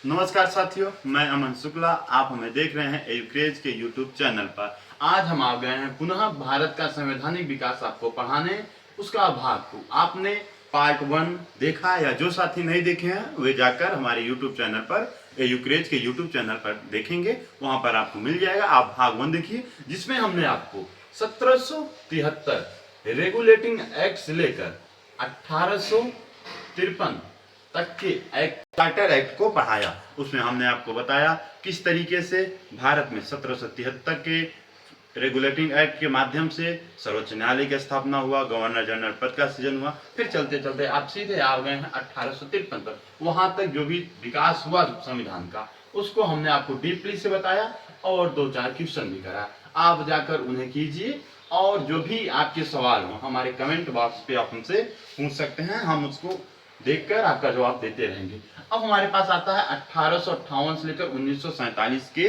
नमस्कार साथियों, मैं अमन शुक्ला। आप हमें देख रहे हैं एजुक्रेज के यूट्यूब चैनल पर। आज हम आ गए हैं पुनः भारत का संवैधानिक विकास आपको पढ़ाने, उसका भाग 2। आपने पार्ट 1 देखा या जो साथी नहीं देखे हैं वे जाकर हमारे यूट्यूब चैनल पर एजुक्रेज के यूट्यूब चैनल पर देखेंगे, वहां पर आपको मिल जाएगा। आप भाग 1 देखिए, जिसमें हमने आपको 1773 रेगुलेटिंग एक्ट से लेकर 1853 तक के चार्टर एक्ट को पढ़ाया। उसमें हमने आपको बताया किस तरीके से भारत में 1773 के रेगुलेटिंग एक्ट के माध्यम से सर्वोच्च न्यायालय की स्थापना हुआ, गवर्नर जनरल पद का सृजन हुआ। फिर चलते चलते आप सीधे आ गए हैं 1853 तक। वहां तक जो भी विकास हुआ संविधान का, उसको हमने आपको डीपली से बताया और 2-4 क्वेश्चन भी करा। आप जाकर उन्हें कीजिए और जो भी आपके सवाल हो हमारे कमेंट बॉक्स पे आप हमसे पूछ सकते हैं, हम उसको देखकर आपका जवाब देते रहेंगे। अब हमारे पास आता है 1858 से लेकर 1947 के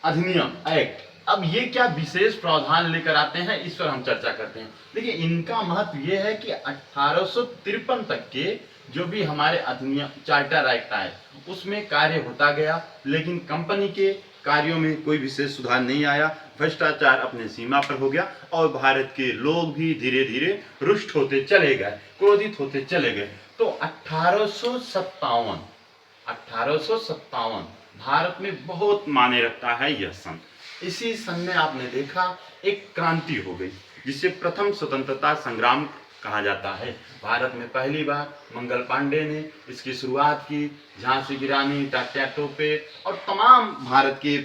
अधिनियम एक्ट। अब ये क्या विशेष प्रावधान लेकर आते हैं, इस पर हम चर्चा करते हैं। देखिए, इनका महत्व ये है कि 1853 तक के जो भी हमारे अधिनियम चार्टर एक्ट आए उसमें कार्य होता गया, लेकिन कंपनी के कार्यों में कोई विशेष सुधार नहीं आया। भ्रष्टाचार अपने सीमा पर हो गया और भारत के लोग भी धीरे धीरे रुष्ट होते चले गए, क्रोधित होते चले गए। तो 1857 भारत में बहुत माने रखता है यह सन। इसी सन में आपने देखा एक क्रांति हो गई, जिसे प्रथम स्वतंत्रता संग्राम कहा जाता है। भारत में पहली बार मंगल पांडे ने इसकी शुरुआत की। झांसी की रानी, तात्या टोपे और तमाम भारत के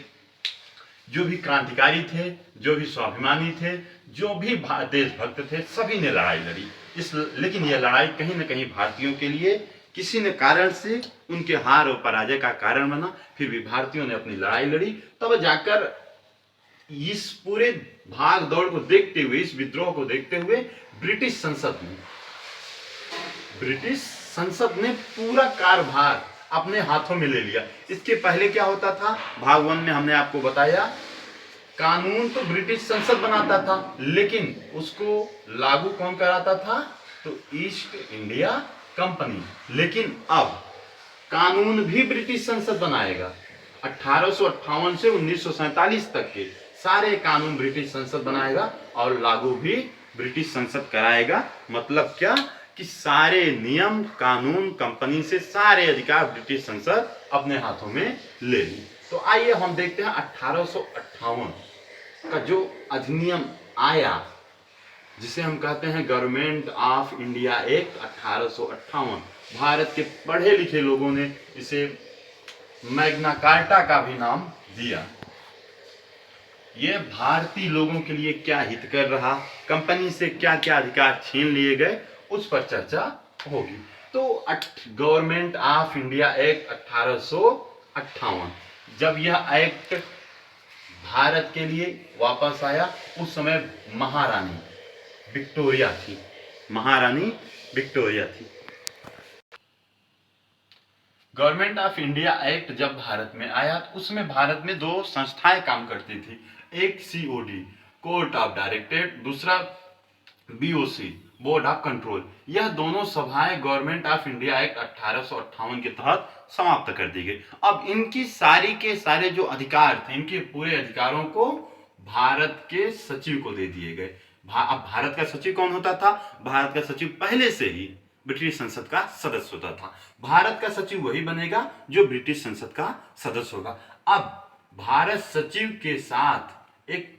जो भी क्रांतिकारी थे, जो भी स्वाभिमानी थे, जो भी देशभक्त थे, सभी ने लड़ाई लड़ी। लेकिन यह लड़ाई कहीं न कहीं भारतीयों के लिए किसी न कारण से उनके हार और पराजय का कारण बना। फिर भी भारतीयों ने अपनी लड़ाई लड़ी, तब जाकर इस पूरे भाग दौड़ को देखते हुए, इस विद्रोह को देखते हुए ब्रिटिश संसद ने पूरा कार्यभार अपने हाथों में ले लिया। इसके पहले क्या होता था, भाग 1 में हमने आपको बताया, कानून तो ब्रिटिश संसद बनाता था, लेकिन उसको लागू कौन कराता था, तो ईस्ट इंडिया कंपनी। लेकिन अब कानून भी ब्रिटिश संसद बनाएगा। 1858 से 1947 तक के सारे कानून ब्रिटिश संसद बनाएगा और लागू भी ब्रिटिश संसद कराएगा। मतलब क्या कि सारे नियम कानून कंपनी से सारे अधिकार ब्रिटिश संसद अपने हाथों में ले ली। तो आइए हम देखते हैं 1858 का जो अधिनियम आया, जिसे हम कहते हैं government of India act 1858। Bharat के पढ़े लिखे लोगों ने इसे मैग्ना कार्टा का भी नाम दिया। यह भारतीय लोगों के लिए क्या हित कर रहा, कंपनी से क्या क्या अधिकार छीन लिए गए, उस पर चर्चा होगी। तो गवर्नमेंट ऑफ इंडिया एक्ट 1858, जब यह एक्ट भारत के लिए वापस आया, उस समय महारानी विक्टोरिया थी। गवर्नमेंट ऑफ इंडिया एक्ट जब भारत में आया, तो उसमें भारत में 2 संस्थाएं काम करती थी। एक COD कोर्ट ऑफ डायरेक्टरेट, दूसरा BOC बोर्ड ऑफ कंट्रोल। यह दोनों सभाएं गवर्नमेंट ऑफ इंडिया एक्ट 1858 के तहत समाप्त कर दी गई। अब इनकी सारी के सारे जो अधिकार थे, इनके पूरे अधिकारों को भारत के सचिव को दे दिए गए। अब भारत का सचिव कौन होता था, भारत का सचिव पहले से ही ब्रिटिश संसद का सदस्य होता था। भारत का सचिव वही बनेगा जो ब्रिटिश संसद का सदस्य होगा। अब भारत सचिव के साथ एक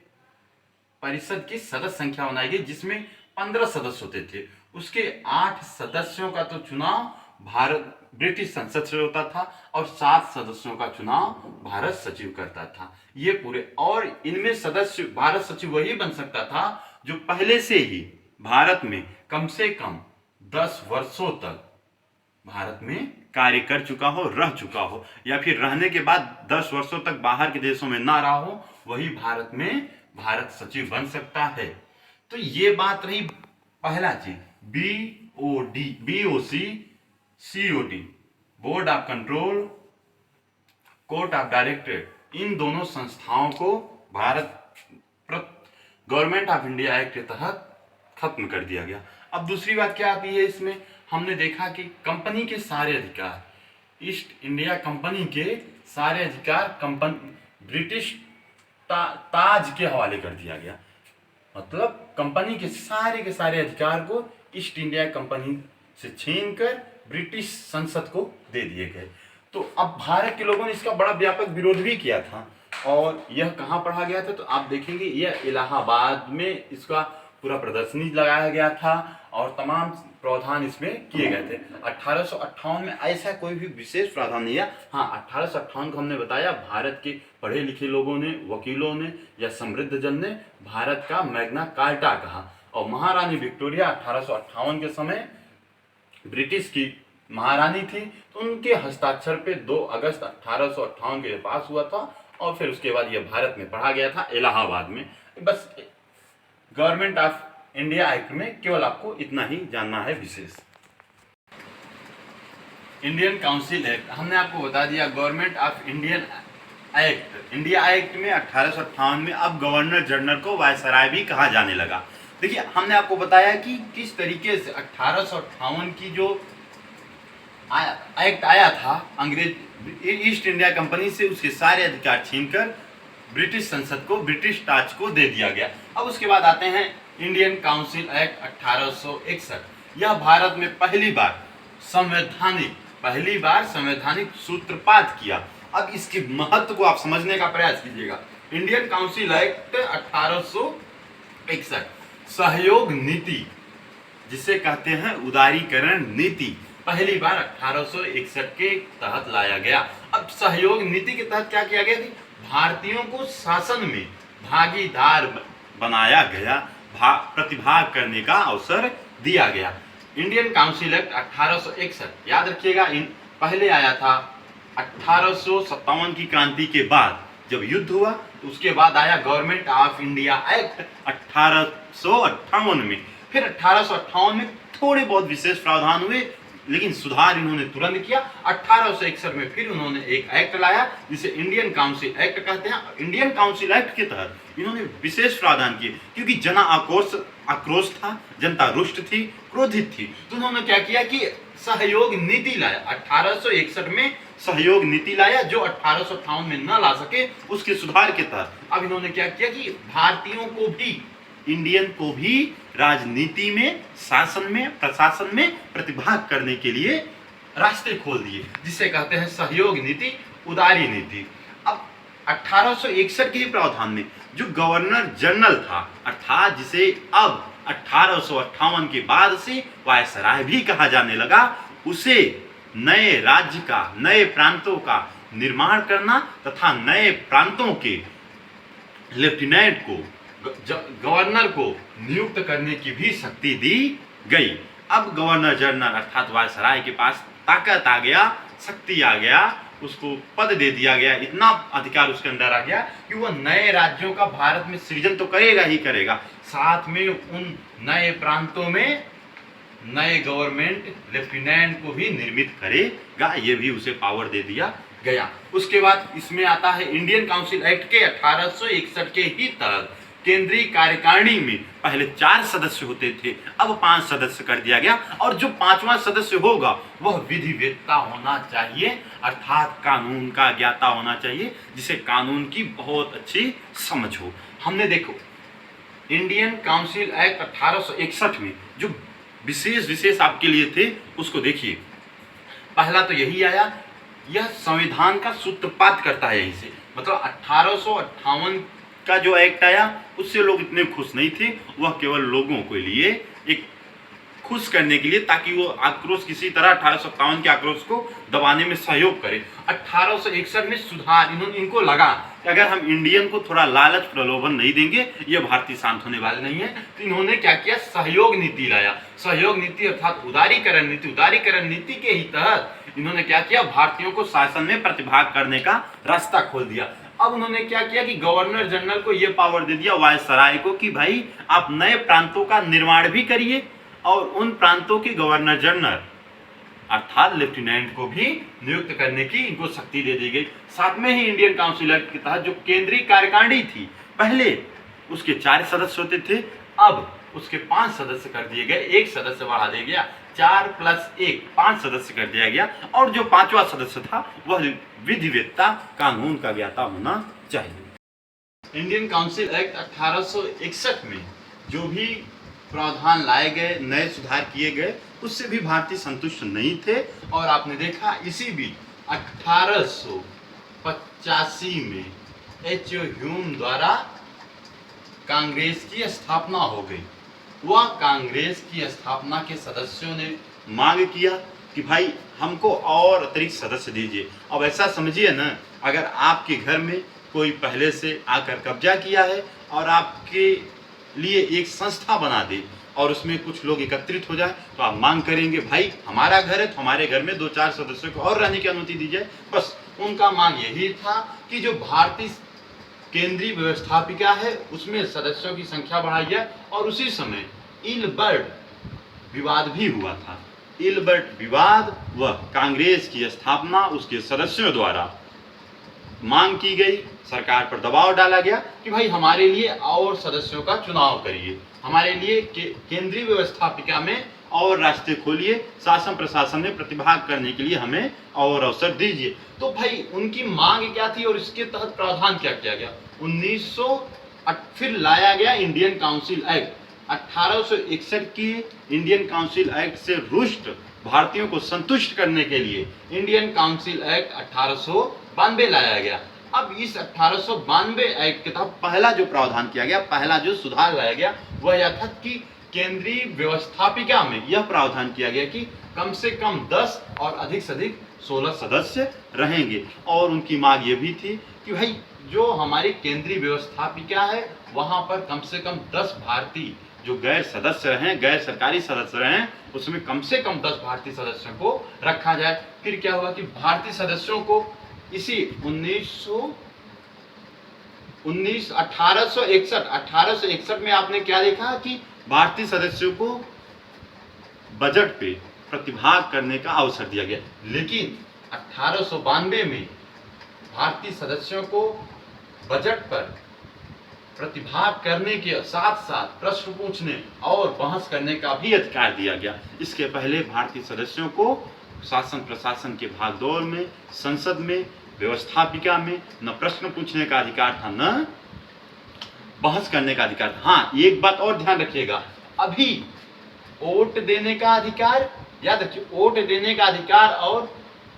परिषद की सदस्य संख्या बनाई गई, जिसमें 15 सदस्य होते थे। उसके 8 सदस्यों का तो चुनाव भारत ब्रिटिश संसद से होता था और 7 सदस्यों का चुनाव भारत सचिव करता था। ये पूरे, और इनमें सदस्य भारत सचिव वही बन सकता था जो पहले से ही भारत में कम से कम 10 वर्षों तक भारत में कार्य कर चुका हो, रह चुका हो, या फिर रहने के बाद 10 वर्षों तक बाहर के देशों में ना रहा हो, वही भारत में भारत सचिव बन सकता है। तो ये बात रही पहला चीज। BOC COD board of control, court of directorate, इन दोनों संस्थाओं को Bharat government of India act के तहत खत्म कर दिया गया। अब दूसरी बात क्या आती है इसमें, हमने देखा कि कंपनी के सारे अधिकार ईस्ट इंडिया कंपनी के सारे अधिकार ब्रिटिश ताज के हवाले कर दिया गया। मतलब कंपनी के सारे अधिकार को ईस्ट इंडिया कंपनी से छीनकर ब्रिटिश संसद को दे दिए गए। तो अब भारत के लोगों ने इसका बड़ा व्यापक विरोध भी किया था। और यह कहाँ पढ़ा गया था, तो आप देखेंगे यह इलाहाबाद में इसका पूरा प्रदर्शनी लगाया गया था और तमाम प्रावधान इसमें किए गए थे। 1858 में ऐसा कोई भी विशेष प्रावधान नहीं है। हाँ, 1858 को हमने बताया भारत के पढ़े लिखे लोगों ने, वकीलों ने या समृद्ध जन ने भारत का मैग्ना कार्टा कहा। और महारानी विक्टोरिया 1858 के समय ब्रिटिश की महारानी थी, तो उनके हस्ताक्षर पे 2 अगस्त 1858 के पास हुआ था और फिर उसके बाद यह भारत में पढ़ा गया था इलाहाबाद में। बस गवर्नमेंट ऑफ इंडिया एक्ट में केवल आपको इतना ही जानना है विशेष। इंडियन काउंसिल एक्ट हमने आपको बता दिया। गवर्नमेंट ऑफ इंडिया एक्ट में 1858 में अब गवर्नर जनरल को वायसराय भी कहा जाने लगा। देखिए, हमने आपको बताया कि किस तरीके से 1858 की जो एक्ट आया था अंग्रेज ईस्ट इंडिया कंपनी से, उसके सारे अधिकार छीनकर ब्रिटिश संसद को, ब्रिटिश ताज को दे दिया गया। अब उसके बाद आते हैं इंडियन काउंसिल एक्ट 1861। यह भारत में पहली बार संवैधानिक सूत्रपात किया। अब इसके महत्व को आप समझने का प्रयास कीजिएगा। इंडियन काउंसिल एक्ट 1861 सहयोग नीति, जिसे कहते हैं उदारीकरण नीति, पहली बार 1861 के तहत लाया गया। अब सहयोग नीति के तहत क्या किया गया कि भारतीयों को शासन में भागीदार बनाया गया, प्रतिभाग करने का अवसर दिया गया। इंडियन काउंसिल एक्ट 1861 याद रखिएगा, पहले आया था 1857 की क्रांति के बाद जब युद्ध हुआ, तो उसके बाद आया गवर्नमेंट ऑफ इंडिया एक्ट 1858 में। फिर 1858 में थोड़े बहुत विशेष प्रावधान हुए, लेकिन सुधार इन्होंने तुरंत किया। 1861 में फिर उन्होंने एक एक्ट लाया जिसे इंडियन काउंसिल एक्ट कहते हैं। इंडियन काउंसिल एक्ट के तहत इन्होंने विशेष प्रावधान किए, क्योंकि जन आक्रोश था, जनता रुष्ट थी, क्रोधित थी, तो उन्होंने क्या किया कि सहयोग नीति लाया। 1861 में सहयोग नीति लाया, जो 1858 में न ला सके, उसके सुधार के तहत अब इन्होंने क्या किया कि भारतीयों को भी, इंडियन को भी राजनीति में, शासन में, प्रशासन में प्रतिभाग करने के लिए रास्ते खोल दिए, जिसे कहते हैं सहयोग नीति, उदारी नीति। अब 1861 के प्रावधान में जो गवर्नर जनरल था, अर्थात जिसे अब 1858 के बाद से वायसराय भी कहा जाने लगा, उसे नए राज्य का, नए प्रांतों का निर्माण करना तथा नए प्रांतों के लेफ्टिनेंट को, गवर्नर को नियुक्त करने की भी शक्ति दी गई। अब गवर्नर जनरल अर्थात वायसराय के पास ताकत आ गया, शक्ति आ गया, उसको पद दे दिया गया, इतना अधिकार उसके अंदर आ गया कि वह नए राज्यों का भारत में सृजन तो करेगा ही करेगा, साथ में उन नए प्रांतों में नए गवर्नमेंट लेफ्टिनेंट को भी निर्मित करेगा, ये भी उसे पावर दे दिया गया। उसके बाद इसमें आता है इंडियन काउंसिल एक्ट के 1861 के ही तहत केंद्रीय कार्यकारिणी में पहले 4 सदस्य होते थे, अब 5 सदस्य कर दिया गया, और जो 5वां सदस्य होगा वह विधिवेत्ता होना चाहिए, अर्थात कानून का ज्ञाता होना चाहिए, जिसे कानून की बहुत अच्छी समझ हो। हमने देखो इंडियन काउंसिल एक्ट 1861 में जो विशेष आपके लिए थे उसको देखिए। पहला तो यही आया, यह संविधान का सूत्रपात करता है यहीं से, मतलब 1858 का जो एक्ट आया उससे लोग इतने खुश नहीं थे, वह केवल लोगों के लिए एक खुश करने के लिए, ताकि वो आक्रोश किसी तरह 1857 के आक्रोश को दबाने में सहयोग करे। 1861 में सुधार इनको लगा कि अगर हम इंडियन को थोड़ा लालच प्रलोभन नहीं देंगे, ये भारतीय शांत होने वाले नहीं है, तो इन्होंने क्या किया, सहयोग नीति लाया। सहयोग नीति अर्थात उदारीकरण नीति, उदारीकरण नीति के ही तहत इन्होंने क्या किया, भारतीयों को शासन में प्रतिभाग करने का रास्ता खोल दिया। अब उन्होंने क्या किया कि गवर्नर जनरल को यह पावर दे दिया, वायसराय को, कि भाई आप नए प्रांतों का निर्माण भी करिए और उन प्रांतों के गवर्नर जनरल अर्थात लेफ्टिनेंट को भी नियुक्त करने की इनको शक्ति दे दी गई। साथ में ही इंडियन काउंसिल एक्ट के तहत जो केंद्रीय कार्यकारिणी थी, पहले उसके 4 सदस्य होते थे, अब उसके 5 सदस्य कर दिए गए, 1 सदस्य बढ़ा दिया गया, 4 + 1 5 सदस्य कर दिया गया, और जो 5वां सदस्य था वह विधिवेत्ता कानून का ज्ञाता होना चाहिए। इंडियन काउंसिल एक्ट 1861 में जो भी प्रावधान लाए गए, नए सुधार किए गए, उससे भी भारतीय संतुष्ट नहीं थे। और आपने देखा इसी बीच 1885 में H.O. ह्यूम द्वारा कांग्रेस की स्थापना हो गई। वह कांग्रेस की स्थापना के सदस्यों ने मांग किया कि भाई हमको और अतिरिक्त सदस्य दीजिए। अब ऐसा समझिए ना, अगर आपके घर में कोई पहले से आकर कब्जा किया है और आपके लिए एक संस्था बना दे और उसमें कुछ लोग एकत्रित हो जाए, तो आप मांग करेंगे भाई हमारा घर है तो हमारे घर में 2-4 सदस्यों को और रहने की अनुमति दी जाए। बस उनका मांग यही था कि जो भारतीय केंद्रीय व्यवस्थापिका है उसमें सदस्यों की संख्या बढ़ाई जाए। और उसी समय इलबर्ट विवाद भी हुआ था। इलबर्ट विवाद व कांग्रेस की स्थापना उसके सदस्यों द्वारा मांग की गई, सरकार पर दबाव डाला गया कि भाई हमारे लिए और सदस्यों का चुनाव करिए, हमारे लिए केंद्रीय व्यवस्थापिका में और रास्ते खोलिए, शासन प्रशासन में प्रतिभाग करने के लिए हमें और अवसर दीजिए। तो भाई उनकी मांग क्या थी और इसके तहत प्रावधान क्या किया गया? 1900 फिर लाया गया इंडियन काउंसिल एक्ट। 1861 की इंडियन काउंसिल एक्ट से रुष्ट भारतीयों को संतुष्ट करने के लिए इंडियन काउंसिल एक्ट 1892 लाया गया। अब इस 1892 एक्ट के तहत पहला जो प्रावधान किया गया, पहला जो सुधार लाया गया, वह यह था कि केंद्रीय व्यवस्थापिका में यह प्रावधान किया गया कि कम से कम 10 और अधिक से अधिक 16 सदस्य रहेंगे। और उनकी मांग ये भी थी कि भाई जो हमारी केंद्रीय व्यवस्थापिका है वहां पर कम से कम 10 भारतीय जो गैर सदस्य रहें, गैर सरकारी सदस्य रहें, उसमें कम से कम 10 भारतीय सदस्यों को रखा जाए। फिर क्या हुआ कि भारतीय सदस्यों को इसी 1861 में आपने क्या देखा कि भारतीय सदस्यों को बजट पे प्रतिभाग करने का अवसर दिया गया। लेकिन 1892 में भारतीय सदस्यों को बजट पर प्रतिभाग करने के साथ साथ प्रश्न पूछने और बहस करने का भी अधिकार दिया गया। इसके पहले भारतीय सदस्यों को शासन प्रशासन के भागदौड़ में, संसद में, व्यवस्थापिका में न प्रश्न पूछने का अधिकार था, न बहस करने का अधिकार था। हाँ, एक बात और ध्यान रखिएगा, अभी वोट देने का अधिकार, याद रखिए, वोट देने का अधिकार और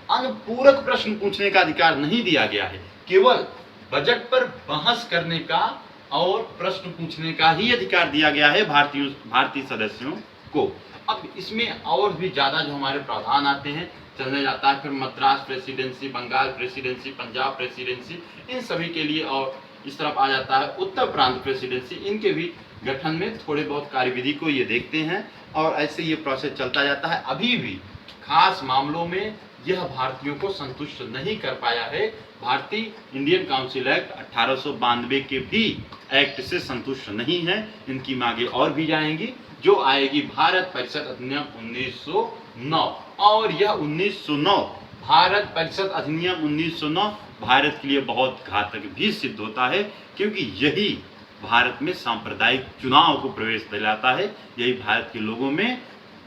अनुपूरक प्रश्न पूछने का अधिकार नहीं दिया गया है। केवल बजट पर बहस करने का और प्रश्न पूछने का ही अधिकार दिया गया है भारतीय सदस्यों को। अब इसमें और भी ज्यादा जो हमारे प्रावधान आते हैं, चलने जाता है। फिर Madras presidency, Bengal presidency, Punjab presidency, इन सभी के लिए, और इस तरफ आ जाता है उत्तर प्रांत प्रेसिडेंसी। इनके भी गठन में थोड़े बहुत कार्यविधि को ये देखते हैं और ऐसे ये प्रोसेस चलता जाता है। अभी भी खास मामलों में यह भारतीयों को संतुष्ट नहीं कर पाया है। भारतीय इंडियन काउंसिल एक्ट 1892 के भी एक्ट से संतुष्ट नहीं है। इनकी मांगे और भी जाएंगी, जो आएगी भारत परिषद अधिनियम 1909। और यह 1909 भारत परिषद अधिनियम 1909 भारत के लिए बहुत घातक भी सिद्ध होता है, क्योंकि यही भारत में सांप्रदायिक चुनाव को प्रवेश दिलाता है। यही भारत के लोगों में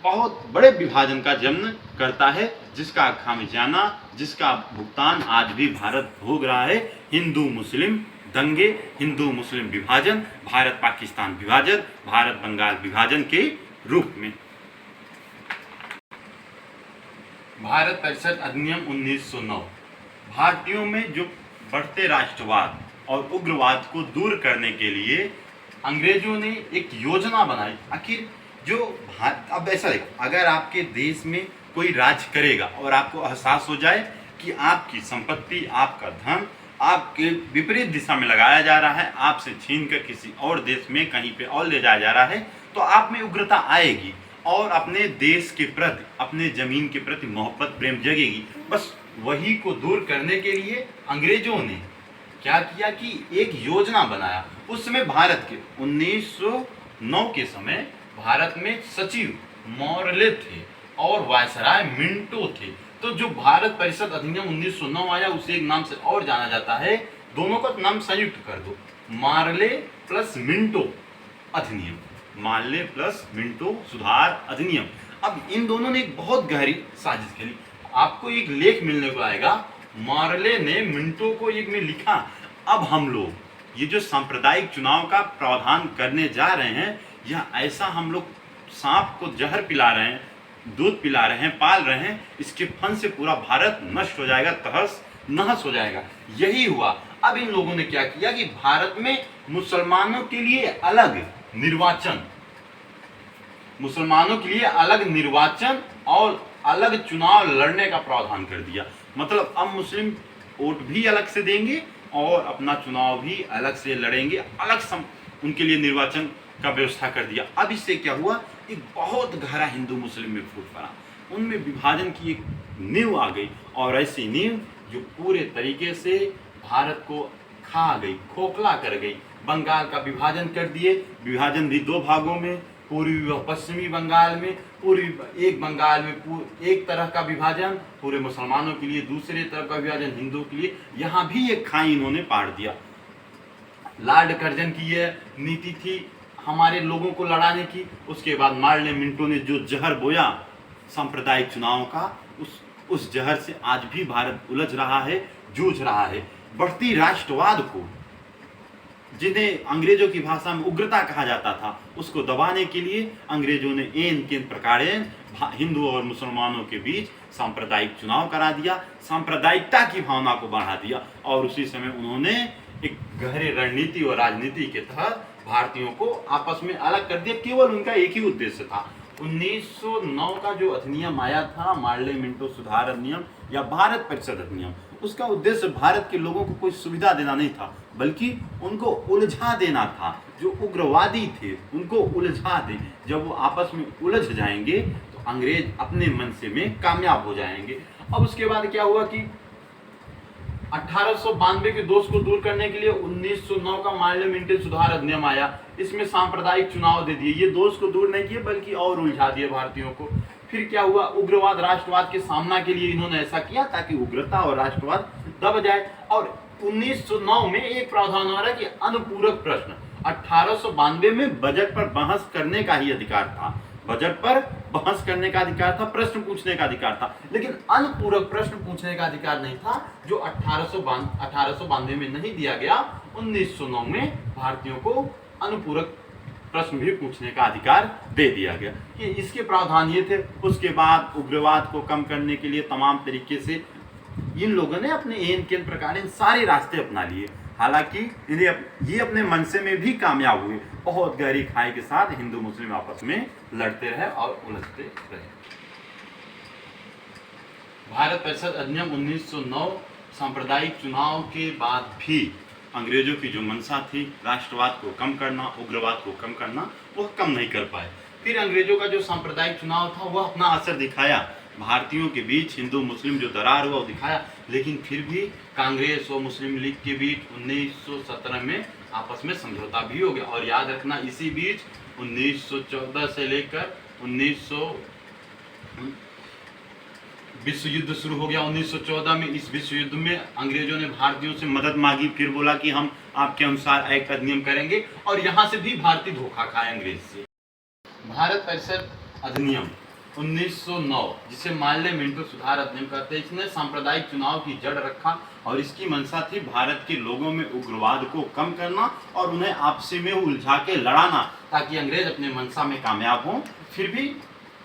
बहुत बड़े विभाजन का जन्म करता है, जिसका खामियाजा, जिसका भुगतान आज भी भारत भोग रहा है। हिंदू मुस्लिम दंगे, हिंदू मुस्लिम विभाजन, भारत पाकिस्तान विभाजन, भारत बंगाल विभाजन के रूप में। भारत परिषद अधिनियम 1909 भारतीयों में जो बढ़ते राष्ट्रवाद और उग्रवाद को दूर करने के लिए अंग्रेजों ने एक योजना बनाई। आखिर जो अब ऐसा देखो, अगर आपके देश में कोई राज करेगा और आपको एहसास हो जाए कि आपकी संपत्ति, आपका धन आपके विपरीत दिशा में लगाया जा रहा है, आपसे छीनकर किसी और देश में कहीं पे और ले जाया जा रहा है, तो आप में उग्रता आएगी और अपने देश के प्रति, अपने जमीन के प्रति मोहब्बत, प्रेम जगेगी। बस वही को दूर करने के लिए अंग्रेजों ने क्या किया कि एक योजना बनाया। उस समय भारत के 1909 के समय भारत में सचिव मॉरले थे और वायसराय मिंटो थे। तो जो भारत परिषद अधिनियम 1909 आया, उसे एक नाम से और जाना जाता है, दोनों का नाम संयुक्त कर दो, मार्ले प्लस मिंटो अधिनियम, मार्ले प्लस मिंटो सुधार अधिनियम। अब इन दोनों ने एक बहुत गहरी साजिश खेली। आपको एक लेख मिलने को आएगा, मार्ले ने मिंटो को एक में लिखा, अब हम लोग ये जो सांप्रदायिक चुनाव का प्रावधान करने जा रहे हैं, यह ऐसा हम लोग सांप को जहर पिला रहे हैं, दूध पिला रहे हैं, पाल रहे हैं, इसके फन से पूरा भारत नष्ट हो जाएगा, तहस नहस हो जाएगा। यही हुआ। अब इन लोगों ने क्या किया कि भारत में मुसलमानों के लिए अलग निर्वाचन और अलग चुनाव लड़ने का प्रावधान कर दिया। मतलब अब मुस्लिम वोट भी अलग से देंगे और अपना चुनाव भी अलग से लड़ेंगे, उनके लिए निर्वाचन का व्यवस्था कर दिया। अब इससे क्या हुआ, एक बहुत गहरा हिंदू मुस्लिम में फूट पड़ा, उनमें विभाजन की एक नींव आ गई, और ऐसी नींव जो पूरे तरीके से भारत को खा गई, खोखला कर गई। बंगाल का विभाजन कर दिए, विभाजन भी दो भागों में, पूर्वी व पश्चिमी बंगाल में। पूर्वी एक बंगाल में एक तरह का विभाजन पूरे मुसलमानों के लिए, दूसरे तरफ का विभाजन हिंदू के लिए। यहाँ भी एक खाई इन्होंने पाड़ दिया। लॉर्ड कर्जन की यह नीति थी हमारे लोगों को लड़ाने की। उसके बाद मार्ले मिंटो ने जो जहर बोया सांप्रदायिक चुनाव का, उस जहर से आज भी भारत उलझ रहा है, जूझ रहा है। बढ़ती राष्ट्रवाद को, जिन्हें अंग्रेजों की भाषा में उग्रता कहा जाता था, उसको दबाने के लिए अंग्रेजों ने एन के प्रकार हिंदू और मुसलमानों के बीच सांप्रदायिक चुनाव करा दिया, सांप्रदायिकता की भावना को बढ़ा दिया। और उसी समय उन्होंने एक गहरे रणनीति और राजनीति के तहत भारतीयों को आपस में अलग कर दिया। केवल उनका एक ही उद्देश्य था। 1909 का जो अधिनियम आया था, मार्ले मिंटो सुधार अधिनियम या भारत परिषद अधिनियम, उसका उद्देश्य भारत के लोगों को कोई सुविधा देना नहीं था, बल्कि उनको उलझा देना था। जो उग्रवादी थे उनको उलझा दे, जब वो आपस में उलझ जाएंगे तो अंग्रेज अपने मनसे में कामयाब हो जाएंगे। अब उसके बाद क्या हुआ कि 1892 के दोष को दूर करने के लिए 1909 का मार्ले मिंटो सुधार अधिनियम आया। इसमें सांप्रदायिक चुनाव दे दिए। ये दोष को दूर नहीं किए बल्कि और उलझा दिए भारतीयों को। फिर क्या हुआ, उग्रवाद राष्ट्रवाद के सामना के लिए इन्होंने ऐसा किया ताकि उग्रता और राष्ट्रवाद दब जाए। और 1909 में एक प्रावधान आ रहा कि अनुपूरक प्रश्न। 1892 में बजट पर बहस करने का ही अधिकार था, बजट पर बहस करने का अधिकार था, प्रश्न पूछने का अधिकार था, लेकिन अनुपूरक प्रश्न पूछने का अधिकार नहीं था, जो 1892 में नहीं दिया गया। 1909 में भारतीयों को अनुपूरक प्रश्न भी पूछने का अधिकार दे दिया गया। कि इसके प्रावधान ये थे। उसके बाद उग्रवाद को कम करने के लिए तमाम तरीके से इन लोगों ने अपने एन के प्रकार सारे रास्ते अपना लिए। हालांकि ये अपने मनसे में भी कामयाब हुए। बहुत गहरी खाई के साथ हिंदू मुस्लिम आपस में लड़ते रहे और उलझते रहे। भारत परिषद अधिनियम 1909 सांप्रदायिक चुनाव के बाद भी अंग्रेजों की जो मंशा थी राष्ट्रवाद को कम करना, उग्रवाद को कम करना, वो कम नहीं कर पाए। फिर अंग्रेजों का जो सांप्रदायिक चुनाव था वह अपना असर दिखाया। भारतीयों के बीच हिंदू मुस्लिम जो दरार हुआ वो दिखाया। लेकिन फिर भी कांग्रेस और मुस्लिम लीग के बीच 1917 में आपस में समझौता भी हो गया। और याद रखना, इसी बीच 1914 से लेकर 1900 विश्व युद्ध शुरू हो गया। 1914 में इस विश्व युद्ध में अंग्रेजों ने भारतीयों से मदद मांगी। फिर बोला कि हम आपके अनुसार एक अधिनियम करेंगे, और यहाँ से भी भारतीय धोखा खाए अंग्रेज से। भारत परिषद अधिनियम 1909, जिसे मार्ले मिंटो सुधार अधिनियम कहते हैं, इसने सांप्रदायिक चुनाव की जड़ रखा। और इसकी मंशा थी भारत के लोगों में उग्रवाद को कम करना और उन्हें आपसी में उलझा के लड़ाना, ताकि अंग्रेज अपने मंशा में कामयाब हों। फिर भी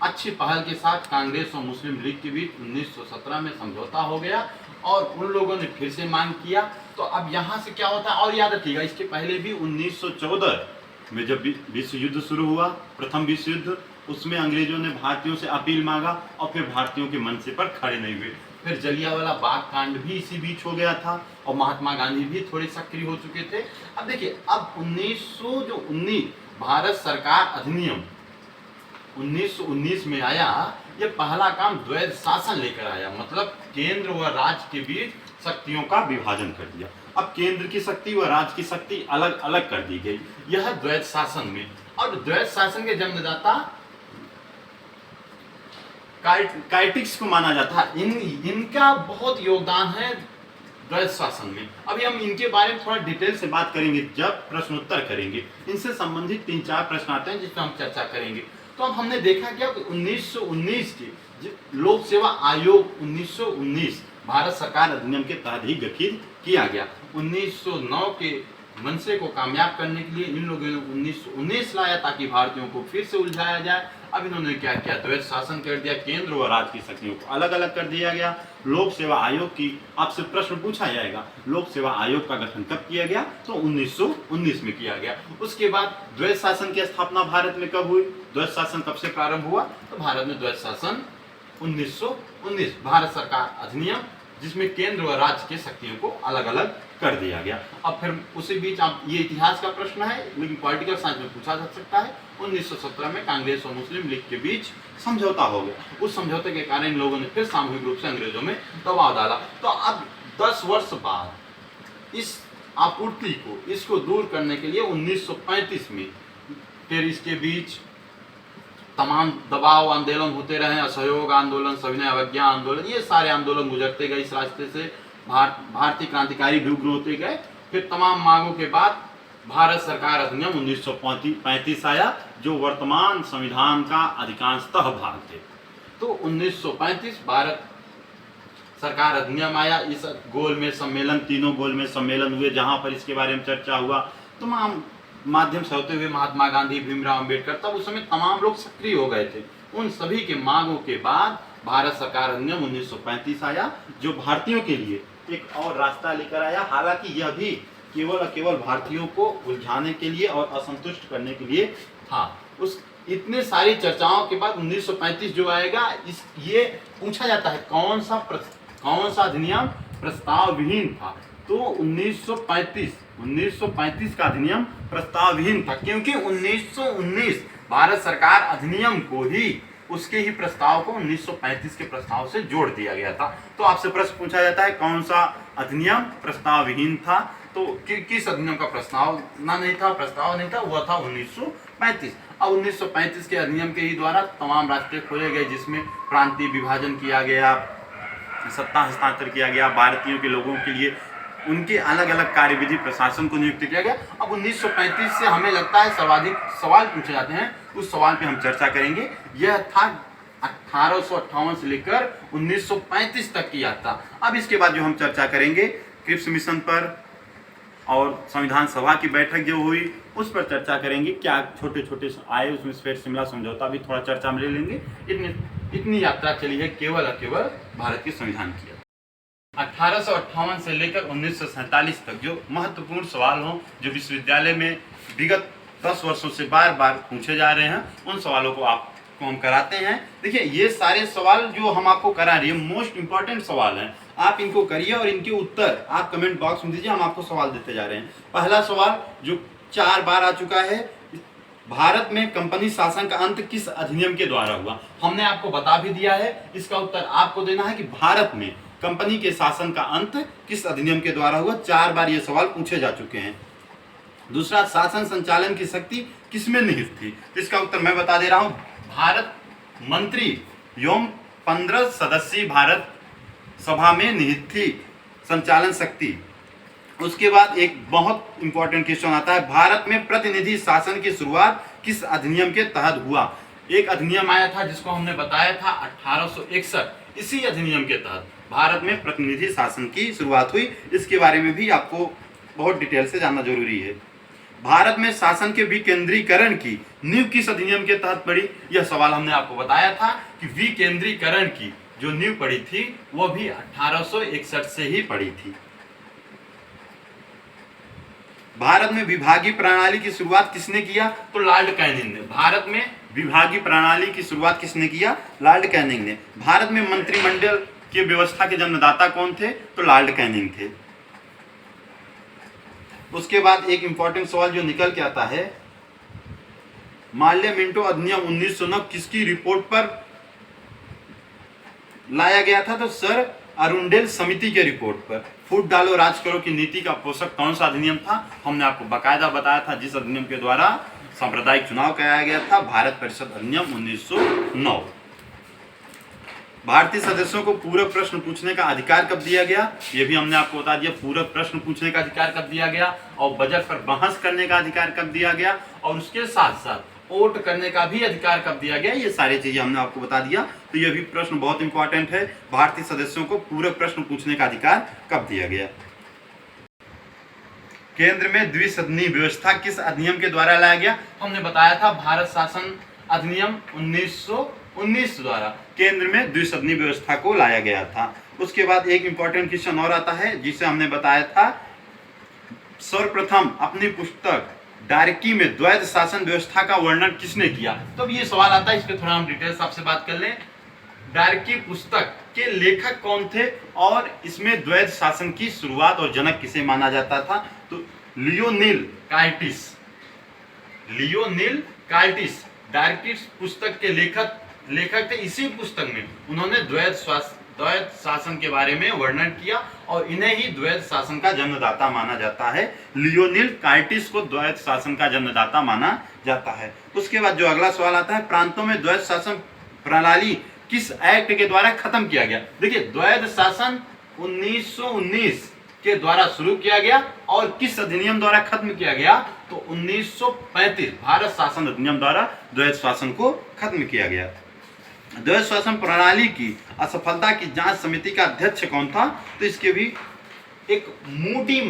अच्छी पहल के साथ कांग्रेस और मुस्लिम लीग के बीच 1917 में समझौता हो गया, और उन लोगों ने फिर से मांग किया। तो अब यहाँ से क्या होता है, और याद रखिएगा, इसके पहले भी 1914 में जब विश्व युद्ध शुरू हुआ, प्रथम विश्व युद्ध, उसमें अंग्रेजों ने भारतीयों से अपील मांगा और फिर भारतीयों के मनसे पर खड़े नहीं हुए। फिर जलियांवाला बाग कांड भी इसी बीच हो गया था, और महात्मा गांधी भी थोड़े सक्रिय हो चुके थे। अब देखिए, अब 1919 भारत सरकार अधिनियम 1919 में आया। ये पहला काम द्वैध शासन लेकर आया, मतलब केंद्र व राज्य के बीच शक्तियों का विभाजन कर दिया। अब केंद्र की शक्ति व राज्य की शक्ति अलग अलग कर दी गई, यह द्वैध शासन में। और द्वैध शासन के जन्मदाता काइटिक्स को माना जाता है। इनका बहुत योगदान है द्वैध शासन में। अभी हम इनके बारे में थोड़ा डिटेल से बात करेंगे जब प्रश्नोत्तर करेंगे। इनसे संबंधित 3-4 प्रश्न आते हैं जिस पर हम चर्चा करेंगे। तो अब हमने देखा क्या कि 1919 के लोक सेवा आयोग 1919 भारत सरकार अधिनियम के तहत ही गठित किया गया। 1909 के मनसे को कामयाब करने के लिए इन लोगों ने 1919 लाया ताकि भारतीयों को फिर से उलझाया जाए। अब इन्होंने क्या किया, द्वैत शासन कर दिया, केंद्र और राज्य की शक्तियों को अलग अलग कर दिया गया। लोक सेवा आयोग की आपसे प्रश्न पूछा जाएगा, लोक सेवा आयोग का गठन कब किया गया, तो 1919 में किया गया। उसके बाद द्वैत शासन की स्थापना भारत में कब हुई, द्वैत शासन कब से प्रारंभ हुआ, तो भारत में द्वैत शासन 1919 भारत सरकार अधिनियम, जिसमें केंद्र और राज्य की शक्तियों को अलग अलग कर दिया गया। अब फिर उसी बीच आप, ये इतिहास का प्रश्न है लेकिन पॉलिटिकल साइंस में पूछा जा सकता है, 1917 में कांग्रेस और मुस्लिम लीग के बीच समझौता हो गया। उस समझौते के कारण इन लोगों ने फिर सामूहिक रूप से अंग्रेजों में दबाव डाला। तो अब 10 वर्ष बाद इस आपूर्ति को, इसको दूर करने के लिए 1935 में फिर इसके बीच तमाम दबाव आंदोलन होते रहे, असहयोग आंदोलन, सविनय अवज्ञा आंदोलन, ये सारे आंदोलन गुजरते गए इस रास्ते से, भारतीय क्रांतिकारी भी उग्र होते गए। फिर तमाम मांगों के बाद भारत सरकार अधिनियम 1935 आया, जो वर्तमान संविधान का अधिकांशतः भाग थे। तो 1935 भारत सरकार अधिनियम आया। इस गोल में सम्मेलन, तीनों गोल में सम्मेलन हुए जहां पर इसके बारे में चर्चा हुआ। तमाम माध्यम से होते हुए महात्मा गांधी, भीमराव अंबेडकर, तब उस समय तमाम लोग सक्रिय हो गए थे। उन सभी के मांगों के बाद भारत सरकार अधिनियम 1935 आया, जो भारतीयों के लिए एक और रास्ता लेकर आया। हालांकि यह भी केवल भारतीयों को उलझाने के लिए और असंतुष्ट करने के लिए था। उस इतने सारी चर्चाओं के बाद 1935 जो आएगा, ये पूछा जाता है कौन सा अधिनियम प्रस्ताव विहीन था, तो 1935 का अधिनियम प्रस्ताव विहीन था, क्योंकि 1919 भारत सरकार अधिनियम को ही, उसके ही प्रस्ताव को 1935 के प्रस्ताव से जोड़ दिया गया था। तो आपसे प्रश्न पूछा जाता है कौन सा अधिनियम प्रस्ताव विहीन था, तो किस अधिनियम का प्रस्ताव नहीं था, वह था 1935। अब 1935 के अधिनियम के ही द्वारा तमाम रास्ते खोले गए, जिसमें प्रांतीय विभाजन किया गया, सत्ता हस्तांतर किया गया, भारतीयों के लोगों के लिए उनके अलग अलग कार्यविधि प्रशासन को नियुक्त किया गया। अब 1935 से हमें लगता है सर्वाधिक सवाल पूछे जाते हैं, उस सवाल पे हम चर्चा करेंगे। यह था 1858 से लेकर 1935 तक की यात्रा। अब इसके बाद जो हम चर्चा करेंगे क्रिप्स मिशन पर और संविधान सभा की बैठक जो हुई उस पर चर्चा करेंगे, क्या छोटे छोटे आए उसमें, फिर शिमला समझौता भी थोड़ा चर्चा में ले लेंगे। इतनी यात्रा चली है केवल और केवल भारत के संविधान की। 1858 से लेकर 1947 तक जो महत्वपूर्ण सवाल हों, जो विश्वविद्यालय में विगत 10 वर्षों से बार बार पूछे जा रहे हैं, उन सवालों को आपको हम कराते हैं। देखिए, ये सारे सवाल जो हम आपको करा रहे हैं मोस्ट इंपॉर्टेंट सवाल हैं, आप इनको करिए और इनके उत्तर आप कमेंट बॉक्स में दीजिए। हम आपको सवाल देते जा रहे हैं। पहला सवाल जो 4 बार आ चुका है, भारत में कंपनी शासन का अंत किस अधिनियम के द्वारा हुआ? हमने आपको बता भी दिया है, इसका उत्तर आपको देना है कि भारत में कंपनी के शासन का अंत किस अधिनियम के द्वारा हुआ। 4 बार ये सवाल पूछे जा चुके हैं। दूसरा, शासन संचालन की शक्ति किसमें निहित थी? इसका उत्तर मैं बता दे रहा हूं, भारत मंत्री एवं 15 सदस्यीय भारत सभा में निहित थी संचालन शक्ति। उसके बाद एक बहुत इंपॉर्टेंट क्वेश्चन आता है, भारत में प्रतिनिधि शासन की शुरुआत किस अधिनियम के तहत हुआ? एक अधिनियम आया था जिसको हमने बताया था 1861, इसी अधिनियम के तहत भारत में प्रतिनिधि शासन की शुरुआत हुई। इसके बारे में भी आपको बहुत डिटेल से जानना जरूरी है। भारत में शासन के विकेंद्रीकरण की नींव किस अधिनियम के तहत पड़ी? यह सवाल हमने आपको बताया था कि विकेंद्रीकरण की जो नींव पड़ी थी वह भी 1861 से ही पड़ी थी। भारत में विभागीय प्रणाली की शुरुआत किसने किया? तो लॉर्ड कैनिंग ने। भारत में विभागीय प्रणाली की शुरुआत किसने किया? लॉर्ड कैनिंग ने। भारत में मंत्रिमंडल की व्यवस्था के जन्मदाता कौन थे? तो लॉर्ड कैनिंग थे। उसके बाद एक इंपॉर्टेंट सवाल जो निकल के आता है, माल्य मिंटो अधिनियम 1909 किसकी रिपोर्ट पर लाया गया था? तो सर अरुंडेल समिति के रिपोर्ट पर। फूट डालो राज करो की नीति का पोषक कौन सा अधिनियम था? हमने आपको बाकायदा बताया था, जिस अधिनियम के द्वारा सांप्रदायिक चुनाव कराया गया था, भारत परिषद अधिनियम 1909। भारतीय सदस्यों को पूरक प्रश्न पूछने का अधिकार कब दिया गया? ये भी हमने आपको बता दिया, पूरक प्रश्न पूछने का अधिकार कब दिया गया, और बजट पर बहस करने का अधिकार कब दिया गया, और उसके साथ साथ वोट करने का भी अधिकार कब दिया गया, ये सारी चीजें हमने आपको बता दिया। तो ये भी प्रश्न बहुत इंपॉर्टेंट है, भारतीय सदस्यों को पूरे प्रश्न पूछने का अधिकार कब दिया गया। केंद्र में द्विसदनीय व्यवस्था किस अधिनियम के द्वारा लाया गया, हमने बताया था भारत शासन अधिनियम 1919 द्वारा केंद्र में द्विसदनीय व्यवस्था को लाया गया था। उसके बाद एक इंपॉर्टेंट क्वेश्चन और आता है जिसे हमने बताया था, सर्वप्रथम अपनी पुस्तक डायरकी में द्वैध शासन व्यवस्था का वर्णन किसने किया। तो अब ये सवाल आता है, इस पे थोड़ा हम डिटेल्स आपसे बात कर लें। डायरकी पुस्तक के लेखक कौन थे और इसमें द्वैध शासन की शुरुआत और जनक किसे माना जाता था, तो लियोनिल काइटिस डायरकी पुस्तक के लेखक थे। इसी पुस्तक में उन्होंने द्वैध शासन के बारे में वर्णन किया और इन्हें ही द्वैध शासन का जन्मदाता माना जाता है। लियोनिल काइटिस को द्वैध शासन का जन्मदाता माना जाता है। उसके बाद जो अगला सवाल आता है, प्रांतों में द्वैध शासन प्रणाली किस एक्ट के द्वारा खत्म किया गया। देखिए, द्वैध शासन 1919 के द्वारा शुरू किया गया और किस अधिनियम द्वारा खत्म किया गया, तो 1935 भारत शासन अधिनियम द्वारा द्वैध शासन को खत्म किया गया। द्वैध शासन प्रणाली की असफलता की जांच समिति का अध्यक्ष कौन था, तो इसके भी एक मूडी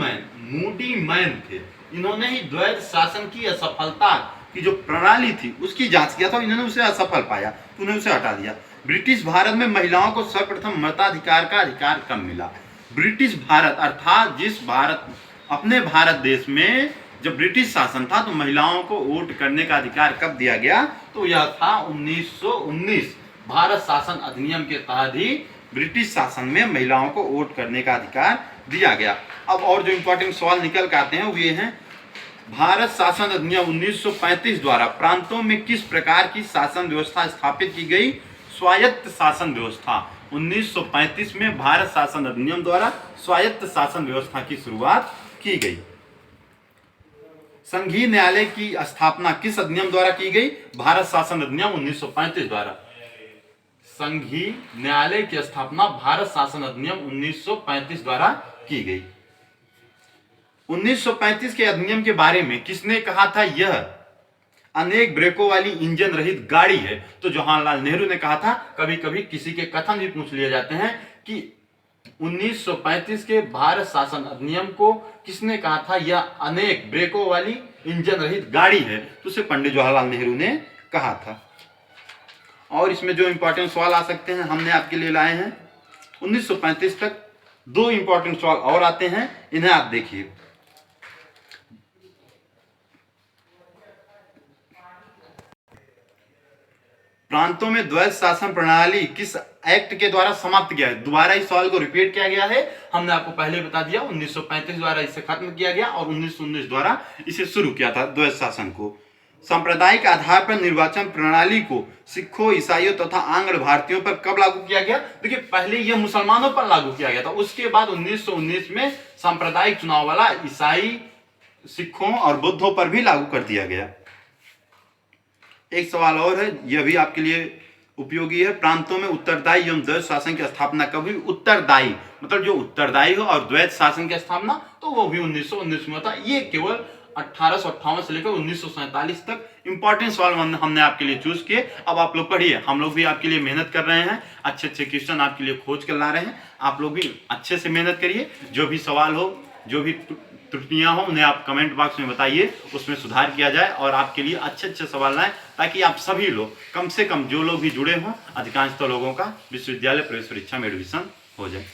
मैन थे। इन्होंने ही द्वैध शासन की असफलता की जो प्रणाली थी उसकी जांच किया था, इन्होंने उसे असफल पाया तो उन्होंने उसे हटा दिया। ब्रिटिश भारत में महिलाओं को सर्वप्रथम मताधिकार का अधिकार कब मिला। ब्रिटिश भारत अर्थात अपने भारत देश में जब ब्रिटिश शासन था तो महिलाओं को वोट करने का अधिकार कब दिया गया, तो यह था 1919 भारत शासन अधिनियम के तहत ही ब्रिटिश शासन में महिलाओं को वोट करने का अधिकार दिया गया। अब और जो इंपॉर्टेंट सवाल निकल के आते हैं वो ये हैं, भारत शासन अधिनियम 1935 द्वारा प्रांतों में किस प्रकार की शासन व्यवस्था स्थापित की गई। स्वायत्त शासन व्यवस्था 1935 में भारत शासन अधिनियम द्वारा स्वायत्त शासन व्यवस्था की शुरुआत की गई। संघीय न्यायालय की स्थापना किस अधिनियम द्वारा की गई, भारत शासन अधिनियम 1935 द्वारा। संघीय न्यायालय की स्थापना भारत शासन अधिनियम 1935 द्वारा की गई। 1935 के अधिनियम के बारे में किसने कहा था, यह अनेक ब्रेकों वाली इंजन रहित गाड़ी है, तो जवाहरलाल नेहरू ने कहा था। कभी कभी किसी के कथन भी पूछ लिए जाते हैं कि 1935 के भारत शासन अधिनियम को किसने कहा था, यह अनेक ब्रेकों वाली इंजन रहित गाड़ी है, तो उसे पंडित जवाहरलाल नेहरू ने कहा था। और इसमें जो इंपॉर्टेंट सवाल आ सकते हैं हमने आपके लिए लाए हैं। 1935 तक दो इंपॉर्टेंट सवाल और आते हैं, इन्हें आप देखिए। प्रांतों में द्वैध शासन प्रणाली किस एक्ट के द्वारा समाप्त किया है। दोबारा इस सवाल को रिपीट किया गया है, हमने आपको पहले बता दिया। 1935 द्वारा इसे खत्म किया गया और 1919 द्वारा इसे शुरू किया था द्वैध शासन को। सांप्रदायिक आधार पर निर्वाचन प्रणाली को सिखों, ईसाइयों तथा आंग्ल भारतीयों पर कब लागू किया गया। देखिए, पहले यह मुसलमानों पर लागू किया गया था, उसके बाद 1919 में सांप्रदायिक चुनाव वाला ईसाई, सिखों और बुद्धों पर भी लागू कर दिया गया। एक सवाल और है, यह भी आपके लिए उपयोगी है। प्रांतों में उत्तरदायी एवं द्वैध शासन की स्थापना कभी। उत्तरदायी मतलब जो उत्तरदायी हो, और द्वैध शासन की स्थापना तो वो भी 1919 में था। ये केवल 1858 से लेकर 1947 तक इंपॉर्टेंट सवाल हमने आपके लिए चूज किए। अब आप लोग पढ़िए, हम लोग भी आपके लिए मेहनत कर रहे हैं, अच्छे अच्छे क्वेश्चन आपके लिए खोज कर ला रहे हैं। आप लोग भी अच्छे से मेहनत करिए। जो भी सवाल हो, जो भी त्रुटियां हो, उन्हें आप कमेंट बॉक्स में बताइए, उसमें सुधार किया जाए और आपके लिए अच्छे अच्छे सवाल लाएं, ताकि आप सभी लोग, कम से कम जो लोग भी जुड़े हों, अधिकांशतः लोगों का विश्वविद्यालय प्रवेश परीक्षा में एडमिशन हो जाए।